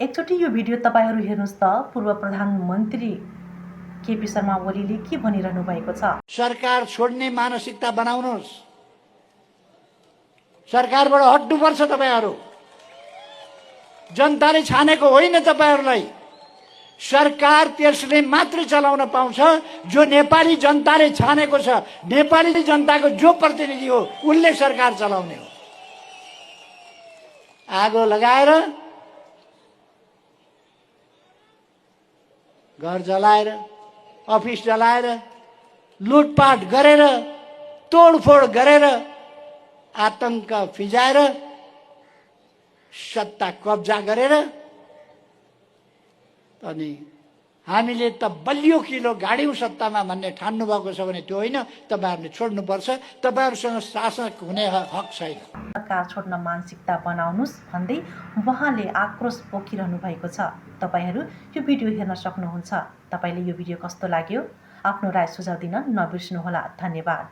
एकचोटि यो भिडियो तपाईहरू हेर्नुस् त। पूर्व प्रधानमन्त्री केपी शर्मा ओलीले के भनिरहनु भएको छ। सरकार छोड्ने मानसिकता बनाउनुहोस्। सरकारबाट हट्नुपर्छ तपाईहरू। जनताले छानेको होइन तपाईहरूलाई। सरकार त्यसले मात्र चलाउन पाउँछ जो नेपाली जनताले छानेको छ। नेपाली जनताको जो प्रतिनिधि हो उनले सरकार चलाउने हो। आगो लगाएर, घर जलाएर, अफिस जलाएर, लुटपाट गरेर, तोडफोड गरेर, आतंक फिजाएर, सत्ता कब्जा गरेर अनि हामीले त बलियो किलो गाड्यौं सत्तामा भन्ने ठान्नु भएको छ भने त्यो होइन। तपाईहरुले छोड्नुपर्छ। तपाईहरुसँग शासक हुने हक छैन। सरकार छोड्न मानसिकता बनाउनुस् भन्दै उहाँले आक्रोश पोखिरहनु भएको छ। तपाईहरु यो भिडियो हेर्न सक्नुहुन्छ। तपाईले यो भिडियो कस्तो लाग्यो आफ्नो राय सुझाव दिन नबिर्सनुहोला। धन्यवाद।